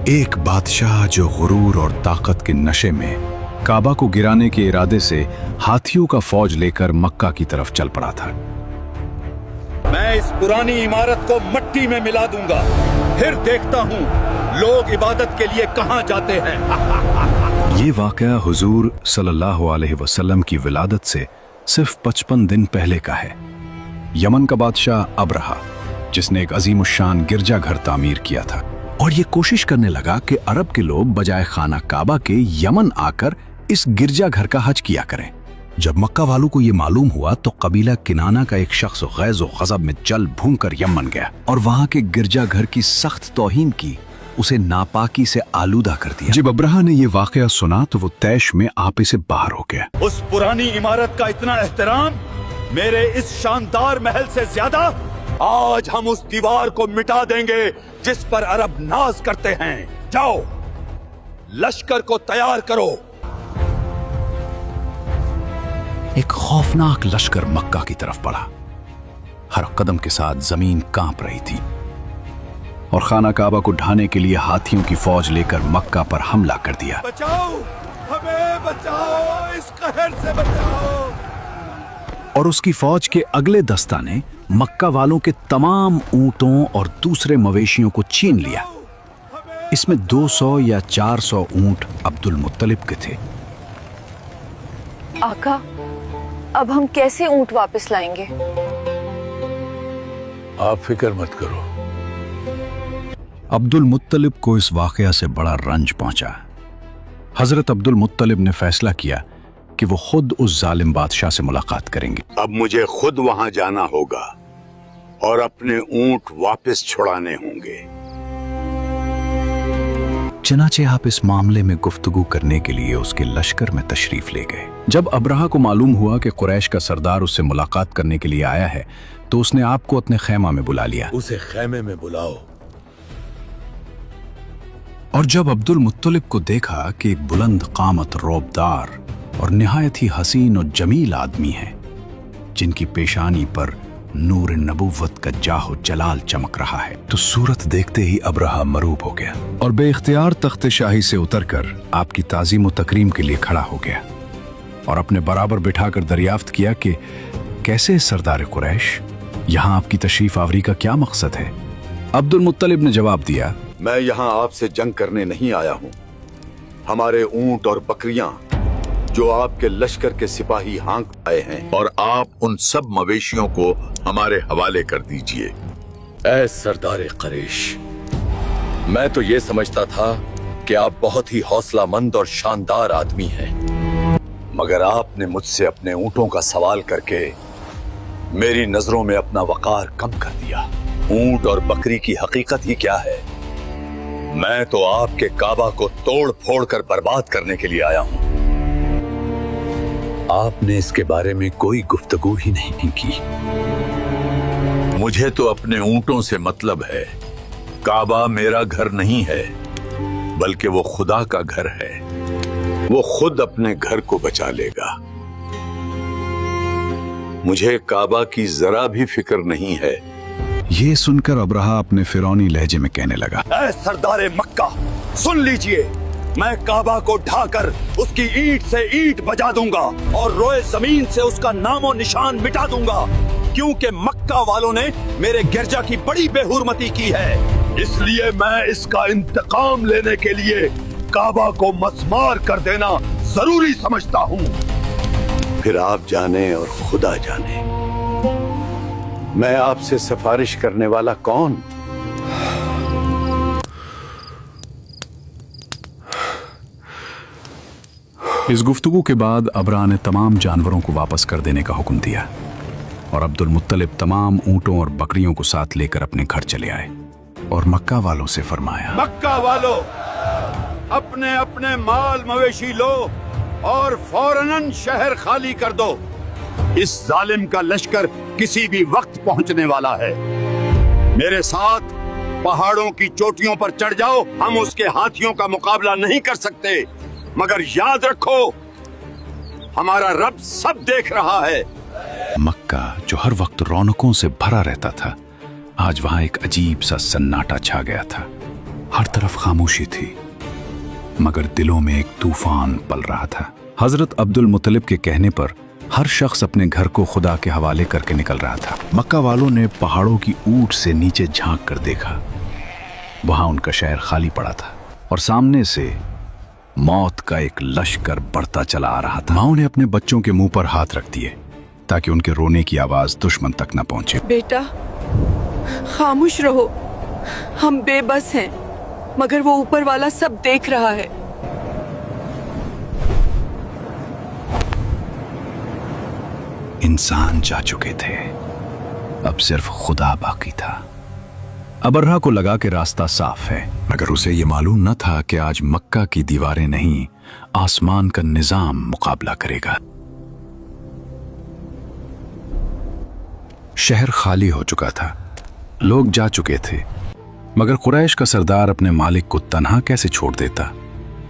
एक बादशाह जो गुरूर और ताकत के नशे में काबा को गिराने के इरादे से हाथियों का फौज लेकर मक्का की तरफ चल पड़ा था। मैं इस पुरानी इमारत को मिट्टी में मिला दूंगा, फिर देखता हूँ लोग इबादत के लिए कहाँ जाते हैं। ये वाकया हुजूर सल्लल्लाहु अलैहि वसल्लम की विलादत से सिर्फ 55 दिन पहले का है। यमन का बादशाह अबरहा, जिसने एक अजीमुशान गिरजाघर तामीर किया था और ये कोशिश करने लगा कि अरब के लोग बजाय खाना काबा के यमन आकर इस गिरजाघर का हज किया करें। जब मक्का वालों को ये मालूम हुआ तो कबीला किनाना का एक शख्स गैज़ और गज़ब में जल भून कर यमन गया और वहां के गिरजाघर की सख्त तौहीन की, उसे नापाकी से आलूदा कर दिया। जब अब्रहा ने ये वाकया सुना तो वो तैश में आपे से बाहर हो गया। उस पुरानी इमारत का इतना एहतराम मेरे इस शानदार महल से ज्यादा, आज हम उस दीवार को मिटा देंगे जिस पर अरब नाज करते हैं। जाओ, लश्कर को तैयार करो। एक खौफनाक लश्कर मक्का की तरफ बढ़ा। हर कदम के साथ जमीन कांप रही थी और खाना काबा को ढाने के लिए हाथियों की फौज लेकर मक्का पर हमला कर दिया। बचाओ, हमें बचाओ, इस कहर से बचाओ। और उसकी फौज के अगले दस्ता ने मक्का वालों के तमाम ऊंटों और दूसरे मवेशियों को छीन लिया। इसमें 200 या 400 ऊंट अब्दुल मुत्तलिब के थे। आका, अब हम कैसे ऊंट वापस लाएंगे? आप फिक्र मत करो। अब्दुल मुत्तलिब को इस वाकया से बड़ा रंज पहुंचा। हजरत अब्दुल मुत्तलिब ने फैसला किया कि वो खुद उस जालिम बादशाह से मुलाकात करेंगे। अब मुझे खुद वहां जाना होगा और अपने ऊंट वापस छुड़ाने होंगे। चनाचे आप इस मामले में गुफ्तगू करने के लिए उसके लश्कर में तशरीफ ले गए। जब अब्रहा को मालूम हुआ कि कुरैश का सरदार उससे मुलाकात करने के लिए आया है तो उसने आपको अपने खैमा में बुला लिया। उसे खैमे में बुलाओ। और जब अब्दुल मुत्तलिब को देखा कि एक बुलंद कामत, रौबदार और निहायत ही हसीन और जमील आदमी है, जिनकी पेशानी पर नूर नबुव्वत का जाहो जलाल चमक रहा है, तो सूरत देखते ही अब्रहा मरूब हो गया और बेइख्तियार तख्त शाही से उतरकर आपकी ताज़ीम व तकरीम के लिए खड़ा हो गया और अपने बराबर बिठाकर दरियाफ्त किया कि कैसे सरदार कुरैश, यहाँ आपकी तशरीफ आवरी का क्या मकसद है? अब्दुल मुत्तलिब ने जवाब दिया, मैं यहाँ आपसे जंग करने नहीं आया हूँ। हमारे ऊंट और बकरियां जो आपके लश्कर के सिपाही हाँक आए हैं, और आप उन सब मवेशियों को हमारे हवाले कर दीजिए। ऐ सरदार कुरैश, मैं तो ये समझता था कि आप बहुत ही हौसलामंद और शानदार आदमी हैं, मगर आपने मुझसे अपने ऊंटों का सवाल करके मेरी नजरों में अपना वकार कम कर दिया। ऊंट और बकरी की हकीकत ही क्या है? मैं तो आपके काबा को तोड़ फोड़ कर बर्बाद करने के लिए आया हूँ। आपने इसके बारे में कोई गुफ्तगू ही नहीं की। मुझे तो अपने ऊंटों से मतलब है। काबा मेरा घर नहीं है, बल्कि वो खुदा का घर है। वो खुद अपने घर को बचा लेगा। मुझे काबा की जरा भी फिक्र नहीं है। ये सुनकर अब्रहा अपने फिरौनी लहजे में कहने लगा, ऐ सरदार मक्का, सुन लीजिए, मैं काबा को ढाकर उसकी ईंट से ईंट बजा दूंगा और रोए जमीन से उसका नामो निशान मिटा दूंगा, क्योंकि मक्का वालों ने मेरे गिरजा की बड़ी बेहुरमती की है। इसलिए मैं इसका इंतकाम लेने के लिए काबा को मस्मार कर देना जरूरी समझता हूँ। फिर आप जाने और खुदा जाने, मैं आपसे सिफारिश करने वाला कौन? इस गुफ्तगू के बाद अब्रहा ने तमाम जानवरों को वापस कर देने का हुक्म दिया और अब्दुल मुत्तलिब तमाम ऊंटों और बकरियों को साथ लेकर अपने घर चले आए और मक्का वालों से फरमाया, मक्का वालों, अपने अपने माल मवेशी लो और फौरन शहर खाली कर दो। इस जालिम का लश्कर किसी भी वक्त पहुंचने वाला है। मेरे साथ पहाड़ों की चोटियों पर चढ़ जाओ। हम उसके हाथियों का मुकाबला नहीं कर सकते, मगर याद रखो, हमारा रब सब देख रहा है। मक्का, जो हर वक्त रौनकों से भरा रहता था, आज वहां एक अजीब सा सन्नाटा छा गया था। हर तरफ खामोशी थी, मगर दिलों में एक तूफान पल रहा था। हजरत अब्दुल मुत्तलिब के कहने पर हर शख्स अपने घर को खुदा के हवाले करके निकल रहा था। मक्का वालों ने पहाड़ों की ऊंट से नीचे झांक कर देखा। वहां उनका शहर खाली पड़ा था और सामने से मौत का एक लश्कर बढ़ता चला आ रहा था। माओ ने अपने बच्चों के मुंह पर हाथ रख दिए ताकि उनके रोने की आवाज दुश्मन तक न पहुंचे। बेटा, खामोश रहो, हम बेबस हैं, मगर वो ऊपर वाला सब देख रहा है। इंसान जा चुके थे, अब सिर्फ खुदा बाकी था। अबरहा को लगा कि रास्ता साफ है, मगर उसे ये मालूम न था कि आज मक्का की दीवारें नहीं, आसमान का निजाम मुकाबला करेगा। शहर खाली हो चुका था, लोग जा चुके थे, मगर कुरैश का सरदार अपने मालिक को तन्हा कैसे छोड़ देता।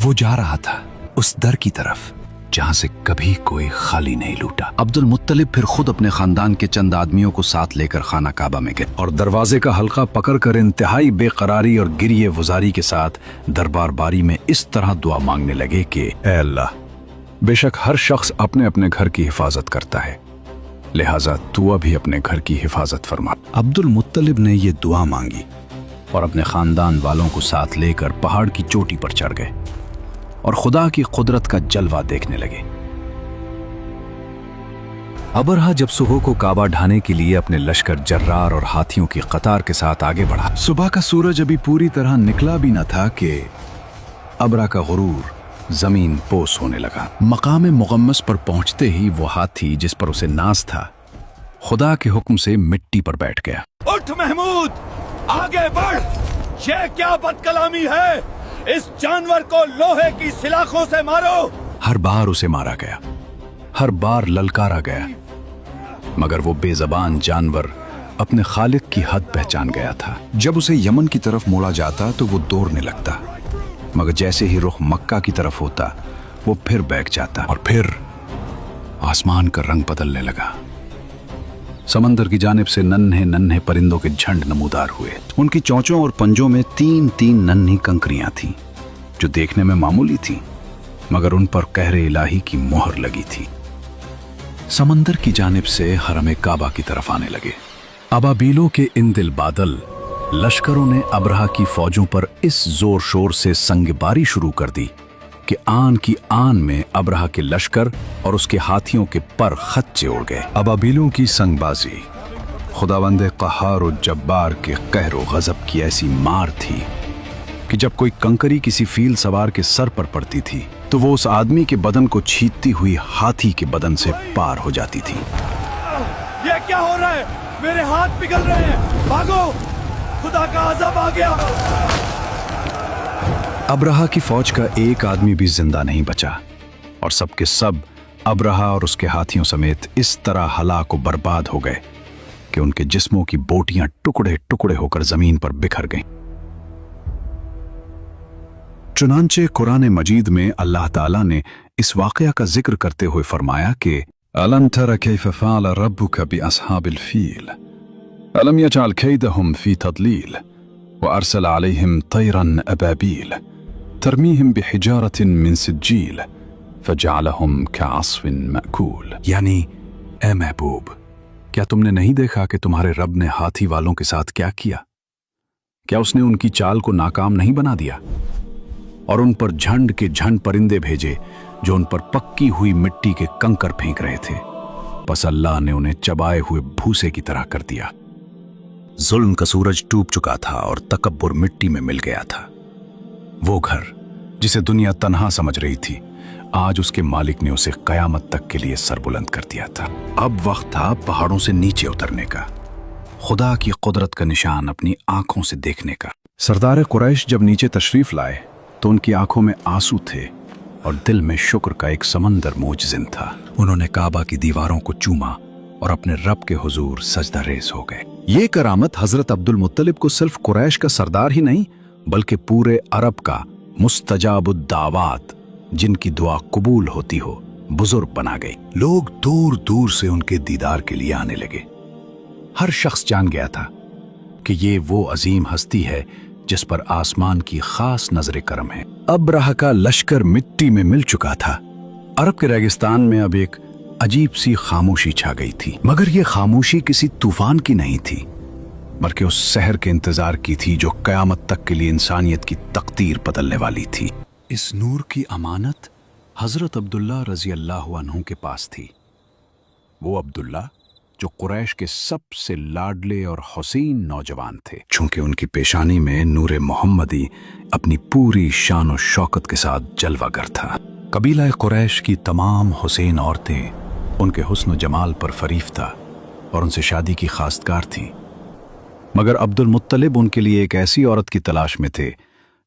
वो जा रहा था उस दर की तरफ जहां से कभी कोई खाली नहीं लूटा। अब्दुल मुत्तलिब फिर खुद अपने खानदान के चंद आदमियों को साथ लेकर खाना काबा में गए और दरवाजे का हल्का पकड़कर इंतहाई बेकरारी और गिरिए वजारी के साथ दरबार बारी में इस तरह दुआ मांगने लगे कि ऐ अल्लाह, बेशक हर शख्स अपने अपने घर की हिफाजत करता है, लिहाजा तू अभी अपने घर की हिफाजत फरमा। अब्दुल मुत्तलिब ने ये दुआ मांगी और अपने खानदान वालों को साथ लेकर पहाड़ की चोटी पर चढ़ गए और खुदा की कुदरत का जलवा देखने लगे। अबरहा जब सुबह को काबा ढाने के लिए अपने लश्कर जर्रार और हाथियों की कतार के साथ आगे बढ़ा। सुबह का सूरज अभी पूरी तरह निकला भी न था कि अबरहा का गुरूर जमीन पोस होने लगा। मकाम मुगम्मस पर पहुंचते ही वो हाथी जिस पर उसे नाज था, खुदा के हुक्म से मिट्टी पर बैठ गया। उठ महमूद, आगे बढ़। ये क्या बदकलामी है? इस जानवर को लोहे की सिलाखों से मारो। हर बार उसे मारा गया, हर बार ललकारा गया, मगर वो बेजबान जानवर अपने खालिक की हद पहचान गया था। जब उसे यमन की तरफ मोड़ा जाता तो वो दौड़ने लगता, मगर जैसे ही रुख मक्का की तरफ होता वो फिर बैठ जाता और फिर आसमान का रंग बदलने लगा। समंदर की जानिब से नन्हे नन्हे परिंदों के झंड नमूदार हुए। उनकी चोंचों और पंजों में तीन तीन नन्ही कंकरियां थीं, जो देखने में मामूली थीं, मगर उन पर कहरे इलाही की मोहर लगी थी। समंदर की जानिब से हरम काबा की तरफ आने लगे। अबाबीलों के इन दिल बादल लश्करों ने अबरहा की फौजों पर इस जोर शोर से संगबारी शुरू कर दी कि आन की आन में अबरहा के लश्कर और उसके हाथियों के पर खच्चे उड़ गए। अबाबीलों की संगबाजी खुदावंद क़हार और जब्बार के कहर और गजब की ऐसी मार थी कि जब कोई कंकरी किसी फील सवार के सर पर पड़ती थी तो वो उस आदमी के बदन को छींटती हुई हाथी के बदन से पार हो जाती थी। ये क्या हो रहा है? मेरे हाथ पिघल रहे हैं, भागो, खुदा का अज़ाब आ गया। अबरहा की फौज का एक आदमी भी जिंदा नहीं बचा और सबके सब अबरहा और उसके हाथियों समेत इस तरह हलाक और बर्बाद हो गए कि उनके जिस्मों की बोटियां टुकड़े टुकड़े होकर जमीन पर बिखर गईं। चुनांचे कुरान मजीद में अल्लाह ताला ने इस वाकया का जिक्र करते हुए फरमाया कि अलम तरा कैफ फ़अल रब्बुक बिअस्हाबिल फ़ील अलम यजअल कैदहुम फ़ी तदलील व अरसल अलैहिम तैरन अबाबील तरमीहिम बिहिजारतिन मिन सिज्जील फजअलहुम कअस्फिन मअकूल। यानी, ए महबूब, क्या तुमने नहीं देखा कि तुम्हारे रब ने हाथी वालों के साथ क्या किया? क्या उसने उनकी चाल को नाकाम नहीं बना दिया और उन पर झंड के झंड परिंदे भेजे जो उन पर पक्की हुई मिट्टी के कंकर फेंक रहे थे? बस अल्लाह ने उन्हें चबाए हुए भूसे की तरह कर दिया। जुल्म का सूरज डूब चुका था और तकब्बुर मिट्टी में मिल गया था। वो घर जिसे दुनिया तन्हा समझ रही थी, आज उसके मालिक ने उसे कयामत तक के लिए सरबुलंद कर दिया था। अब वक्त था पहाड़ों से नीचे उतरने का, खुदा की कुदरत का निशान अपनी आंखों से देखने का। सरदार कुरैश जब नीचे तशरीफ लाए तो उनकी आंखों में आंसू थे और दिल में शुक्र का एक समंदर मोजजिन था। उन्होंने काबा की दीवारों को चूमा और अपने रब के हुजूर सजदा रेज़ हो गए। ये करामत हजरत अब्दुल मुत्तलिब को सिर्फ कुरैश का सरदार ही नहीं बल्कि पूरे अरब का मुस्तजाबुद दावात, जिनकी दुआ कबूल होती हो, बुजुर्ग बना गई। लोग दूर दूर से उनके दीदार के लिए आने लगे। हर शख्स जान गया था कि ये वो अजीम हस्ती है जिस पर आसमान की खास नजर करम है। अब्राह का लश्कर मिट्टी में मिल चुका था। अरब के रेगिस्तान में अब एक अजीब सी खामोशी छा गई थी, मगर यह खामोशी किसी तूफान की नहीं थी, बल्कि उस सहर के इंतजार की थी जो कयामत तक के लिए इंसानियत की तकदीर बदलने वाली थी। इस नूर की अमानत हजरत अब्दुल्ला रजी अल्लाह अन्हु के पास थी। वो अब्दुल्ला जो कुरैश के सबसे लाडले और हसीन नौजवान थे। चूंकि उनकी पेशानी में नूर मोहम्मदी अपनी पूरी शान और शौकत के साथ जलवागर था। कबीला कुरैश की तमाम हुसैन औरतें उनके हुस्न जमाल पर फरीफ था और उनसे शादी की खास्तगार थीं, मगर अब्दुल मुत्तलिब उनके लिए एक ऐसी औरत की तलाश में थे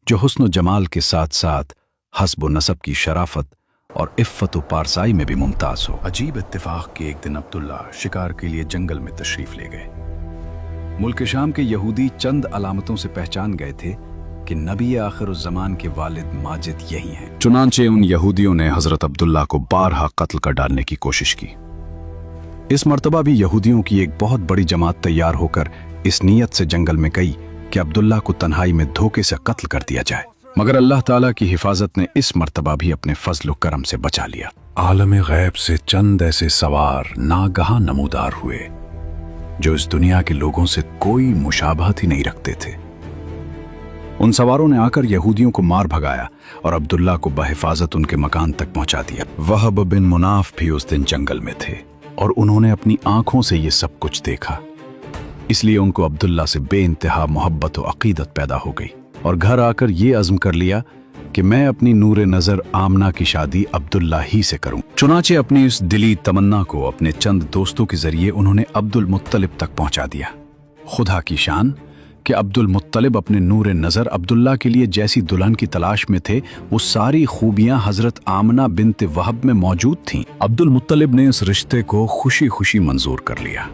जो हुस्न जमाल के साथ साथ हस्ब व नसब की शराफत और इफ़्फ़त व पारसाई में भी मुमताज़ हो। अजीब इत्तेफाक के एक दिन अब्दुल्ला शिकार के लिए जंगल में तशरीफ ले गए। मुल्क शाम के यहूदी चंद अलामतों से पहचान गए थे कि नबी आखिरुज़्ज़मान के वालिद माजिद यही हैं। चुनांचे उन यहूदियों ने हजरत अब्दुल्ला को बारहा कत्ल कर डालने की कोशिश की। इस मर्तबा भी यहूदियों की एक बहुत बड़ी जमात तैयार होकर इस नीयत से जंगल में गई कि अब्दुल्ला को तन्हाई में धोखे से कत्ल कर दिया जाए, मगर अल्लाह ताला की हिफाजत ने इस मर्तबा भी अपने फजल करम से बचा लिया। आलम गैब से चंद ऐसे सवार नागहा नमूदार हुए जो इस दुनिया के लोगों से कोई मुशाबहत ही नहीं रखते थे। उन सवारों ने आकर यहूदियों को मार भगाया और अब्दुल्ला को बहिफाजत उनके मकान तक पहुंचा दिया। वहब बिन मुनाफ भी उस दिन जंगल में थे और उन्होंने अपनी आंखों से ये सब कुछ देखा, इसलिए उनको अब्दुल्ला से बेइंतहा मोहब्बत और अकीदत पैदा हो गई और घर आकर ये अज़्म कर लिया कि मैं अपनी नूर नज़र आमना की शादी अब्दुल्ला ही से करूं। चुनाचे अपनी इस दिली तमन्ना को अपने चंद दोस्तों के जरिए उन्होंने अब्दुल मुत्तलिब तक पहुंचा दिया। खुदा की शान कि अब्दुल मुत्तलिब अपने नूर नज़र अब्दुल्ला के लिए जैसी दुल्हन की तलाश में थे, वो सारी खूबियां हजरत आमना बिन्त वहब में मौजूद थीं। अब्दुल मुत्तलिब ने इस रिश्ते को खुशी खुशी मंजूर कर लिया।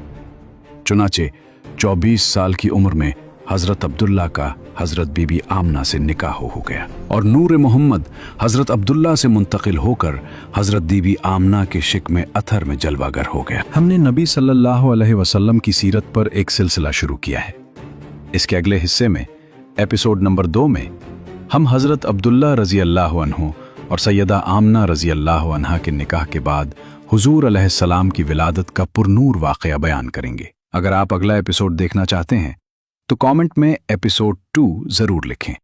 चुनाचे 24 साल की उम्र में हजरत अब्दुल्ला का हजरत बीबी आमना से निकाह हो गया और नूर मोहम्मद हजरत अब्दुल्ला से मुंतकिल होकर हजरत बीबी आमना के शिकमे अथर में जलवागर हो गया। हमने नबी सल्लल्लाहु अलैहि वसल्लम की सीरत पर एक सिलसिला शुरू किया है। इसके अगले हिस्से में एपिसोड नंबर 2 में हम हजरत अब्दुल्ला रजी अल्लाह अन्हु और सैयदा आमना रजी अल्लाह अन्हा के निकाह के बाद हुजूर अलैहिस्सलाम की विलादत का पुरनूर वाक़या बयान करेंगे। अगर आप अगला एपिसोड देखना चाहते हैं तो कमेंट में एपिसोड 2 जरूर लिखें।